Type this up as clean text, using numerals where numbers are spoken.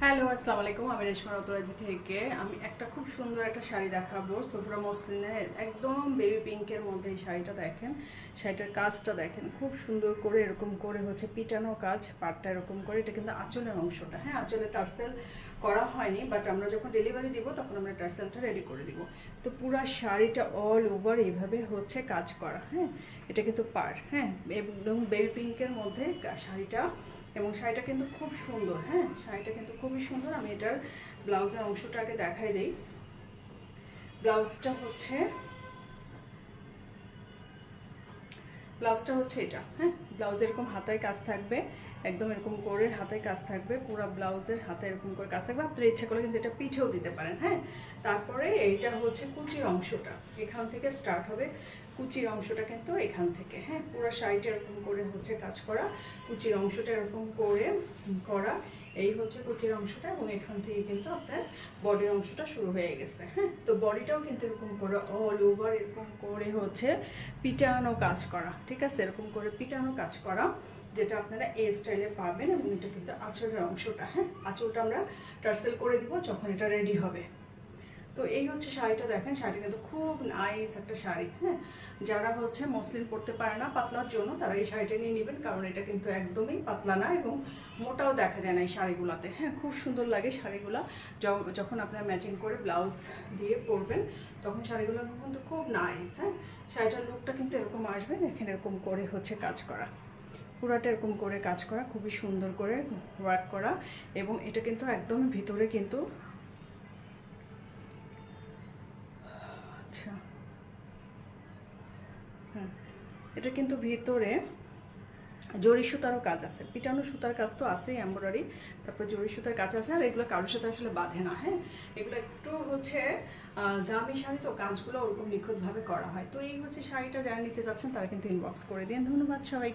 Hello, আসসালামু আলাইকুম। আমি রেশমা রতরাজি থেকে আমি একটা খুব সুন্দর একটা শাড়ি দেখাবো। সোফরা মসলিনের একদম বেবি পিঙ্কের মধ্যে এই শাড়িটা দেখেন। শাড়িটার কাজটা দেখেন খুব সুন্দর করে, এরকম করে হচ্ছে পিটানো কাজ, পাটটা এরকম করে। এটা কিন্তু আঁচলের অংশটা, হ্যাঁ, আঁচলে টার্সেল করা হয়নি, বাট আমরা যখন ডেলিভারি দিব তখন আমরা টার্সেলটা রেডি করে দিব। তো পুরো শাড়িটা অল ওভার এইভাবে হচ্ছে কাজ করা, হ্যাঁ। এটা কিন্তু পাড়, হ্যাঁ, একদম বেবি পিঙ্কের মধ্যে শাড়িটা। এবং শাড়িটা কিন্তু খুব সুন্দর, হ্যাঁ, শাড়িটা কিন্তু খুবই সুন্দর। আমি এটার ব্লাউজের অংশটাকে দেখাই দিই। ব্লাউজটা হচ্ছে এটা, হ্যাঁ। ব্লাউজ এরকম হাতায় কাজ থাকবে, একদম এরকম করে হাতায় কাজ থাকবে, পুরো ব্লাউজের হাতে এরকম করে কাজ থাকবে। আপনার ইচ্ছা করলে কিন্তু এটা পিঠেও দিতে পারেন, হ্যাঁ। তারপরে এইটা হচ্ছে কুচির অংশটা, এখান থেকে স্টার্ট হবে কুচির অংশটা, কিন্তু এখান থেকে, হ্যাঁ, পুরো শাড়িটা এরকম করে হচ্ছে কাজ করা, কুচির অংশটা এরকম করে করা। এই হচ্ছে কুচির অংশটা, এবং এখান থেকে কিন্তু আপনার বডির অংশটা শুরু হয়ে গেছে, হ্যাঁ। তো বডিটাও কিন্তু এরকম করে অল ওভার এরকম করে হচ্ছে পিটানো কাজ করা, ঠিক আছে, এরকম করে পিটানো কাজ করা, যেটা আপনারা এই স্টাইলে পাবেন। এবং এটা কিন্তু আঁচলের অংশটা, হ্যাঁ, আঁচলটা আমরা টার্সেল করে দিব যখন এটা রেডি হবে। তো এই হচ্ছে শাড়িটা দেখেন, শাড়িটা কিন্তু খুব নাইস একটা শাড়ি, হ্যাঁ। যারা হচ্ছে মসলিন পরতে পারে না পাতলার জন্য, তারা এই শাড়িটা নিয়ে নেবেন, কারণ এটা কিন্তু একদমই পাতলা না এবং মোটাও দেখা যায় না এই শাড়িগুলোতে, হ্যাঁ। খুব সুন্দর লাগে শাড়িগুলো যখন আপনারা ম্যাচিং করে ব্লাউজ দিয়ে পরবেন, তখন শাড়িগুলো কিন্তু খুব নাইস, হ্যাঁ। শাড়িটার লুকটা কিন্তু এরকম আসবে, এখানে এরকম করে হচ্ছে কাজ করা, পুরাটা এরকম করে কাজ করা, খুবই সুন্দর করে ওয়ার্ক করা। এবং এটা কিন্তু একদম ভিতরে কিন্তু, আচ্ছা, হ্যাঁ, এটা কিন্তু ভিতরে জরি সুতারও কাজ আছে, পিটানো সুতার কাজ তো আছেই, এমব্রয়ডারি, তারপর জরি সুতার কাজ আছে। আর এগুলো কারোর সাথে আসলে বাঁধে না, হ্যাঁ। এগুলো একটু হচ্ছে দামি শাড়ি, তো কাজগুলো ওরকম নিখুঁতভাবে করা হয়। তো এই হচ্ছে শাড়িটা, যারা নিতে যাচ্ছেন তারা কিন্তু ইনবক্স করে দিন। ধন্যবাদ সবাই।